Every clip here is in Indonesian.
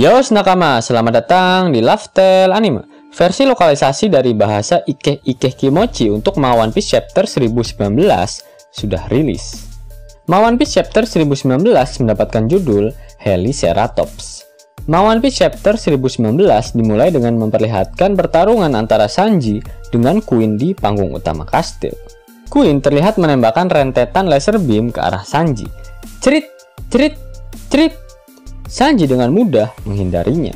Yo nakama, selamat datang di Laftel Anime. Versi lokalisasi dari bahasa Ikeh Kimochi untuk One Piece Chapter 1019 sudah rilis. One Piece Chapter 1019 mendapatkan judul Heliceratops. One Piece Chapter 1019 dimulai dengan memperlihatkan pertarungan antara Sanji dengan Queen di panggung utama kastil. Queen terlihat menembakkan rentetan laser beam ke arah Sanji. Cerit, cerit, cerit. Sanji dengan mudah menghindarinya.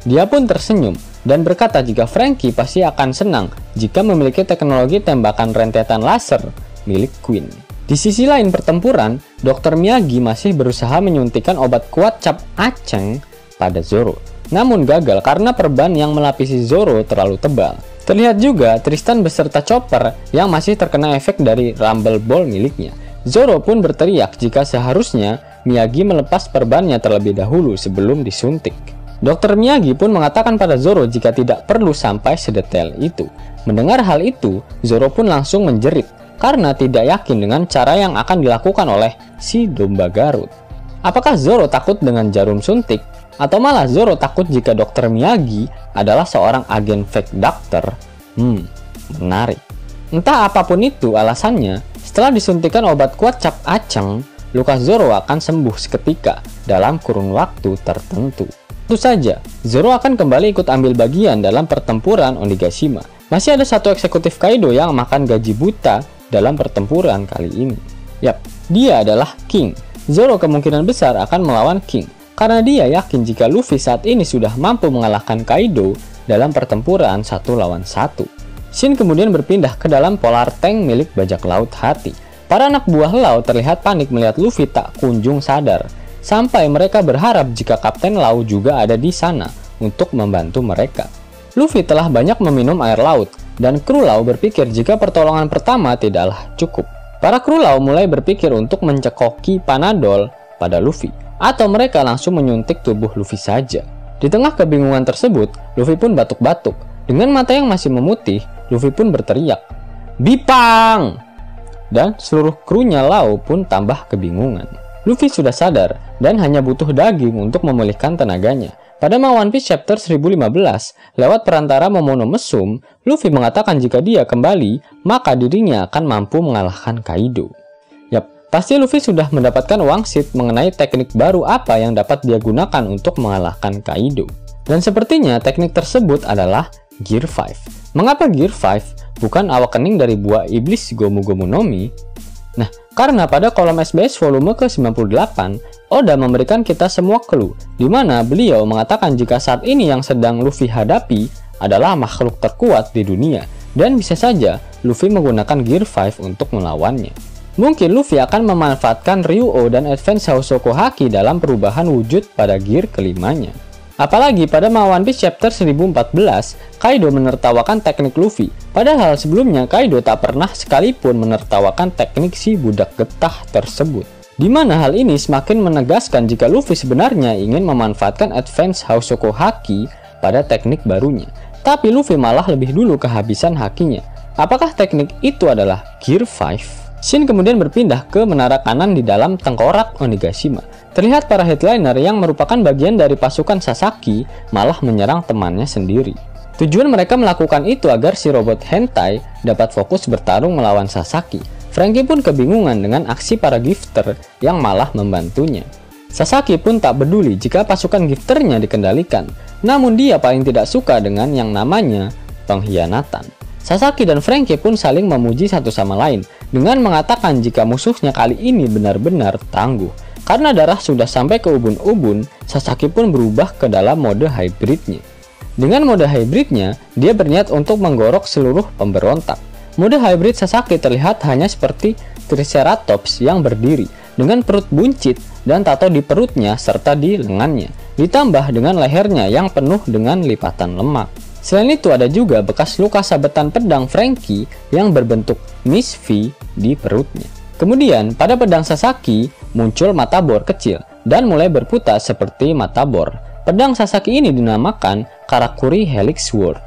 Dia pun tersenyum dan berkata jika Franky pasti akan senang jika memiliki teknologi tembakan rentetan laser milik Queen. Di sisi lain pertempuran, Dr. Miyagi masih berusaha menyuntikkan obat kuat cap aceng pada Zoro. Namun gagal karena perban yang melapisi Zoro terlalu tebal. Terlihat juga Tristan beserta Chopper yang masih terkena efek dari Rumble Ball miliknya. Zoro pun berteriak jika seharusnya Miyagi melepas perbannya terlebih dahulu sebelum disuntik. Dr. Miyagi pun mengatakan pada Zoro jika tidak perlu sampai sedetail itu. Mendengar hal itu, Zoro pun langsung menjerit karena tidak yakin dengan cara yang akan dilakukan oleh si domba Garut. Apakah Zoro takut dengan jarum suntik? Atau malah Zoro takut jika Dr. Miyagi adalah seorang agen fake doctor? Menarik. Entah apapun itu alasannya, setelah disuntikan obat kuat cap aceng, luka Zoro akan sembuh seketika dalam kurun waktu tertentu. Tentu saja, Zoro akan kembali ikut ambil bagian dalam pertempuran Onigashima. Masih ada satu eksekutif Kaido yang makan gaji buta dalam pertempuran kali ini. Yap, dia adalah King. Zoro kemungkinan besar akan melawan King, karena dia yakin jika Luffy saat ini sudah mampu mengalahkan Kaido dalam pertempuran 1 lawan 1. Shin kemudian berpindah ke dalam Polar Tank milik bajak laut Hati. Para anak buah Lau terlihat panik melihat Luffy tak kunjung sadar, sampai mereka berharap jika Kapten Lau juga ada di sana untuk membantu mereka. Luffy telah banyak meminum air laut, dan kru Lau berpikir jika pertolongan pertama tidaklah cukup. Para kru Lau mulai berpikir untuk mencekoki Panadol pada Luffy, atau mereka langsung menyuntik tubuh Luffy saja. Di tengah kebingungan tersebut, Luffy pun batuk-batuk. Dengan mata yang masih memutih, Luffy pun berteriak, "Bipang!" Dan seluruh krunya Lau pun tambah kebingungan. Luffy sudah sadar dan hanya butuh daging untuk memulihkan tenaganya. Pada One Piece Chapter 1015, lewat perantara Momono Mesum, Luffy mengatakan jika dia kembali, maka dirinya akan mampu mengalahkan Kaido. Yap, pasti Luffy sudah mendapatkan wangsit mengenai teknik baru apa yang dapat dia gunakan untuk mengalahkan Kaido. Dan sepertinya teknik tersebut adalah Gear 5. Mengapa Gear 5 bukan awakening dari buah iblis Gomu Gomu no Mi? Nah, karena pada kolom SBS volume ke-98, Oda memberikan kita semua clue, di mana beliau mengatakan jika saat ini yang sedang Luffy hadapi adalah makhluk terkuat di dunia, dan bisa saja Luffy menggunakan Gear 5 untuk melawannya. Mungkin Luffy akan memanfaatkan Ryuo dan Advance Housoko Haki dalam perubahan wujud pada gear kelimanya. Apalagi pada One Piece Chapter 1014, Kaido menertawakan teknik Luffy, padahal sebelumnya Kaido tak pernah sekalipun menertawakan teknik si budak getah tersebut. Di mana hal ini semakin menegaskan jika Luffy sebenarnya ingin memanfaatkan Advance Housoko Haki pada teknik barunya, tapi Luffy malah lebih dulu kehabisan hakinya. Apakah teknik itu adalah Gear 5? Shin kemudian berpindah ke menara kanan di dalam tengkorak Onigashima. Terlihat para headliner yang merupakan bagian dari pasukan Sasaki malah menyerang temannya sendiri. Tujuan mereka melakukan itu agar si robot hentai dapat fokus bertarung melawan Sasaki. Franky pun kebingungan dengan aksi para gifter yang malah membantunya. Sasaki pun tak peduli jika pasukan gifternya dikendalikan, namun dia paling tidak suka dengan yang namanya pengkhianatan. Sasaki dan Franky pun saling memuji satu sama lain dengan mengatakan jika musuhnya kali ini benar-benar tangguh. Karena darah sudah sampai ke ubun-ubun, Sasaki pun berubah ke dalam mode hybridnya. Dengan mode hybridnya, dia berniat untuk menggorok seluruh pemberontak. Mode hybrid Sasaki terlihat hanya seperti Triceratops yang berdiri, dengan perut buncit dan tato di perutnya serta di lengannya, ditambah dengan lehernya yang penuh dengan lipatan lemak. Selain itu ada juga bekas luka sabetan pedang Franky yang berbentuk Miss V di perutnya. Kemudian pada pedang Sasaki muncul mata bor kecil dan mulai berputar seperti mata bor. Pedang Sasaki ini dinamakan Karakuri Helix Sword.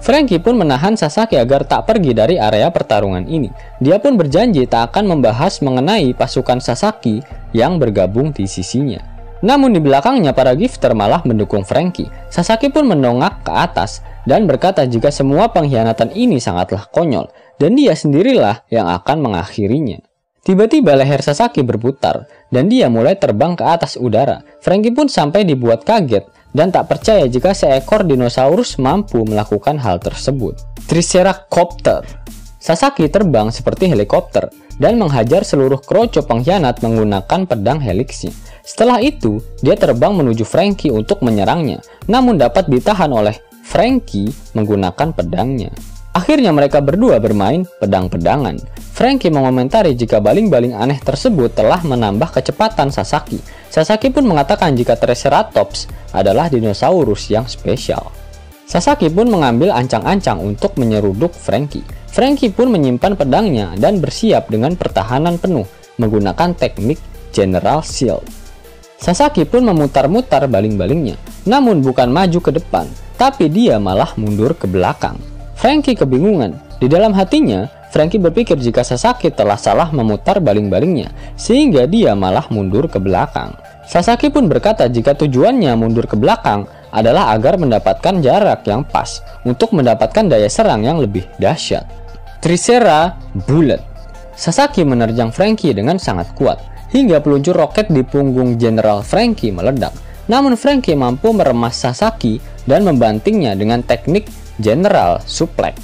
Franky pun menahan Sasaki agar tak pergi dari area pertarungan ini. Dia pun berjanji tak akan membahas mengenai pasukan Sasaki yang bergabung di sisinya. Namun di belakangnya para gifter malah mendukung Franky. Sasaki pun mendongak ke atas dan berkata jika semua pengkhianatan ini sangatlah konyol dan dia sendirilah yang akan mengakhirinya. Tiba-tiba leher Sasaki berputar dan dia mulai terbang ke atas udara. Franky pun sampai dibuat kaget dan tak percaya jika seekor dinosaurus mampu melakukan hal tersebut. Triceracopter. Sasaki terbang seperti helikopter dan menghajar seluruh kroco pengkhianat menggunakan pedang heliksnya. Setelah itu, dia terbang menuju Franky untuk menyerangnya, namun dapat ditahan oleh Franky menggunakan pedangnya. Akhirnya mereka berdua bermain pedang-pedangan. Franky mengomentari jika baling-baling aneh tersebut telah menambah kecepatan Sasaki. Sasaki pun mengatakan jika Triceratops adalah dinosaurus yang spesial. Sasaki pun mengambil ancang-ancang untuk menyeruduk Franky. Franky pun menyimpan pedangnya dan bersiap dengan pertahanan penuh menggunakan teknik General Shield. Sasaki pun memutar-mutar baling-balingnya, namun bukan maju ke depan, tapi dia malah mundur ke belakang. Franky kebingungan. Di dalam hatinya, Franky berpikir jika Sasaki telah salah memutar baling-balingnya, sehingga dia malah mundur ke belakang. Sasaki pun berkata jika tujuannya mundur ke belakang adalah agar mendapatkan jarak yang pas untuk mendapatkan daya serang yang lebih dahsyat. Tricera Bullet. Sasaki menerjang Franky dengan sangat kuat, hingga peluncur roket di punggung General Franky meledak. Namun Franky mampu meremas Sasaki dan membantingnya dengan teknik General Suplex.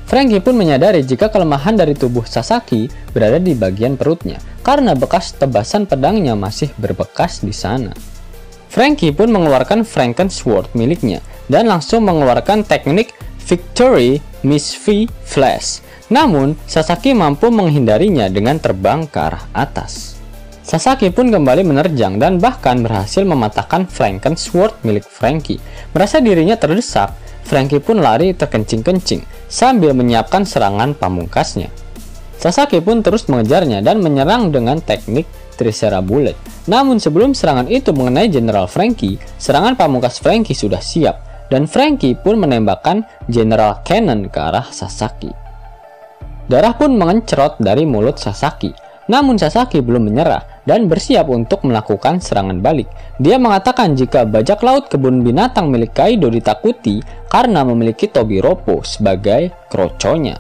Franky pun menyadari jika kelemahan dari tubuh Sasaki berada di bagian perutnya, karena bekas tebasan pedangnya masih berbekas di sana. Franky pun mengeluarkan Frankensword miliknya dan langsung mengeluarkan teknik Victory Miss V Flash. Namun, Sasaki mampu menghindarinya dengan terbang ke arah atas. Sasaki pun kembali menerjang dan bahkan berhasil mematahkan Frankensword milik Franky. Merasa dirinya terdesak, Franky pun lari terkencing-kencing sambil menyiapkan serangan pamungkasnya. Sasaki pun terus mengejarnya dan menyerang dengan teknik Tricera Bullet. Namun sebelum serangan itu mengenai General Franky, serangan pamungkas Franky sudah siap dan Franky pun menembakkan General Cannon ke arah Sasaki. Darah pun mengencrot dari mulut Sasaki. Namun Sasaki belum menyerah dan bersiap untuk melakukan serangan balik. Dia mengatakan jika bajak laut kebun binatang milik Kaido ditakuti karena memiliki tobi Roppo sebagai kroconya.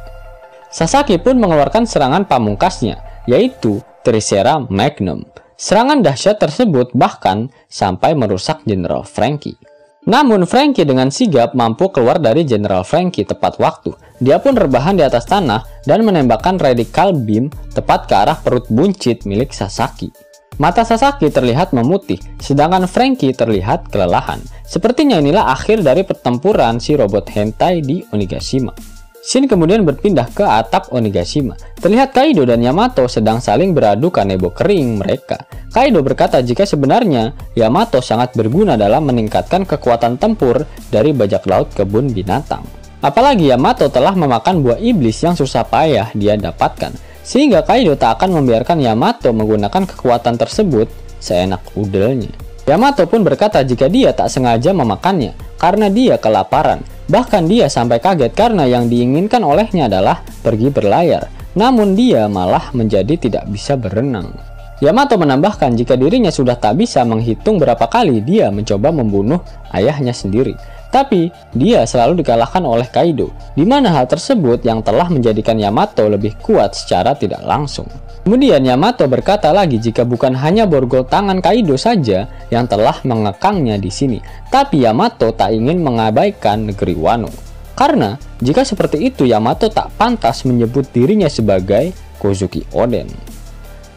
Sasaki pun mengeluarkan serangan pamungkasnya, yaitu Tricera Magnum. Serangan dahsyat tersebut bahkan sampai merusak General Franky. Namun Franky dengan sigap mampu keluar dari General Franky tepat waktu. Dia pun rebahan di atas tanah dan menembakkan Radical Beam tepat ke arah perut buncit milik Sasaki. Mata Sasaki terlihat memutih, sedangkan Franky terlihat kelelahan. Sepertinya inilah akhir dari pertempuran si robot hentai di Onigashima. Shin kemudian berpindah ke atap Onigashima. Terlihat Kaido dan Yamato sedang saling beradu kanebo kering mereka. Kaido berkata jika sebenarnya Yamato sangat berguna dalam meningkatkan kekuatan tempur dari bajak laut kebun binatang. Apalagi Yamato telah memakan buah iblis yang susah payah dia dapatkan, sehingga Kaido tak akan membiarkan Yamato menggunakan kekuatan tersebut seenak udelnya. Yamato pun berkata jika dia tak sengaja memakannya karena dia kelaparan. Bahkan dia sampai kaget karena yang diinginkan olehnya adalah pergi berlayar. Namun dia malah menjadi tidak bisa berenang. Yamato menambahkan jika dirinya sudah tak bisa menghitung berapa kali dia mencoba membunuh ayahnya sendiri. Tapi dia selalu dikalahkan oleh Kaido, di mana hal tersebut yang telah menjadikan Yamato lebih kuat secara tidak langsung. Kemudian Yamato berkata lagi jika bukan hanya borgol tangan Kaido saja yang telah mengekangnya di sini, tapi Yamato tak ingin mengabaikan negeri Wano. Karena jika seperti itu Yamato tak pantas menyebut dirinya sebagai Kozuki Oden.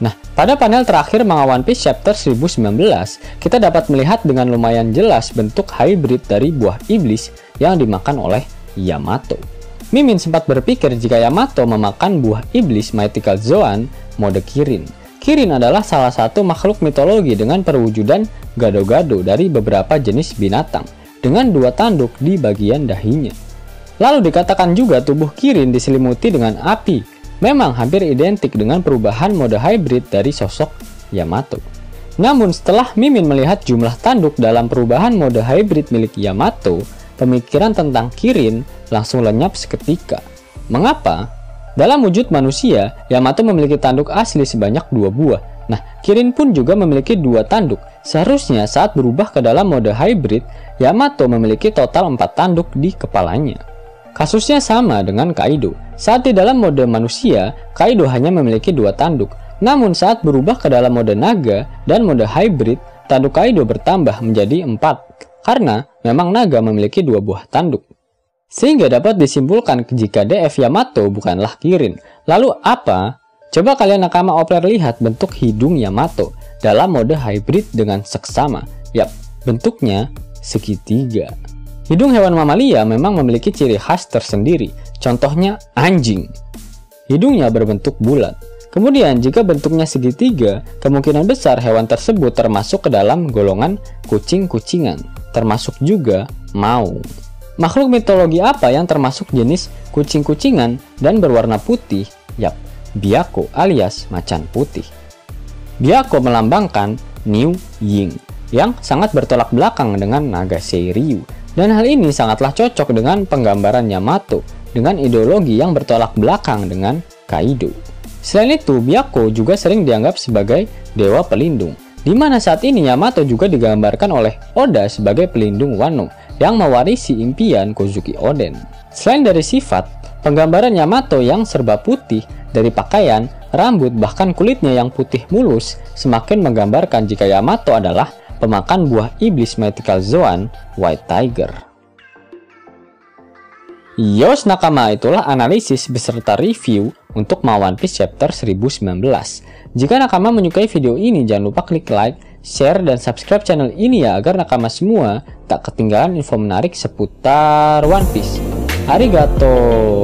Nah, pada panel terakhir manga One Piece chapter 1019, kita dapat melihat dengan lumayan jelas bentuk hybrid dari buah iblis yang dimakan oleh Yamato. Mimin sempat berpikir jika Yamato memakan buah iblis Mythical Zoan mode Kirin. Kirin adalah salah satu makhluk mitologi dengan perwujudan gado-gado dari beberapa jenis binatang, dengan dua tanduk di bagian dahinya. Lalu dikatakan juga tubuh Kirin diselimuti dengan api. Memang hampir identik dengan perubahan mode hybrid dari sosok Yamato. Namun setelah Mimin melihat jumlah tanduk dalam perubahan mode hybrid milik Yamato, pemikiran tentang Kirin langsung lenyap seketika. Mengapa? Dalam wujud manusia, Yamato memiliki tanduk asli sebanyak 2 buah, Nah, Kirin pun juga memiliki 2 tanduk. Seharusnya saat berubah ke dalam mode hybrid, Yamato memiliki total 4 tanduk di kepalanya. Kasusnya sama dengan Kaido. Saat di dalam mode manusia, Kaido hanya memiliki 2 tanduk. Namun saat berubah ke dalam mode naga dan mode hybrid, tanduk Kaido bertambah menjadi 4. Karena memang naga memiliki 2 buah tanduk. Sehingga dapat disimpulkan jika DF Yamato bukanlah Kirin. Lalu apa? Coba kalian nakama Opler lihat bentuk hidung Yamato dalam mode hybrid dengan seksama. Yap, bentuknya segitiga. Hidung hewan mamalia memang memiliki ciri khas tersendiri. Contohnya anjing. Hidungnya berbentuk bulat. Kemudian jika bentuknya segitiga, kemungkinan besar hewan tersebut termasuk ke dalam golongan kucing-kucingan, termasuk juga maung. Makhluk mitologi apa yang termasuk jenis kucing-kucingan dan berwarna putih? Yap, Byakko alias macan putih. Byakko melambangkan New Ying yang sangat bertolak belakang dengan naga Seiryu. Dan hal ini sangatlah cocok dengan penggambaran Yamato dengan ideologi yang bertolak belakang dengan Kaido. Selain itu, Byakko juga sering dianggap sebagai dewa pelindung, di mana saat ini Yamato juga digambarkan oleh Oda sebagai pelindung Wano yang mewarisi impian Kozuki Oden. Selain dari sifat, penggambaran Yamato yang serba putih dari pakaian, rambut, bahkan kulitnya yang putih mulus semakin menggambarkan jika Yamato adalah pemakan buah iblis Mythical Zoan, White Tiger. Yos nakama, itulah analisis beserta review untuk One Piece Chapter 1019. Jika nakama menyukai video ini, jangan lupa klik like, share, dan subscribe channel ini ya, agar nakama semua tak ketinggalan info menarik seputar One Piece. Arigato!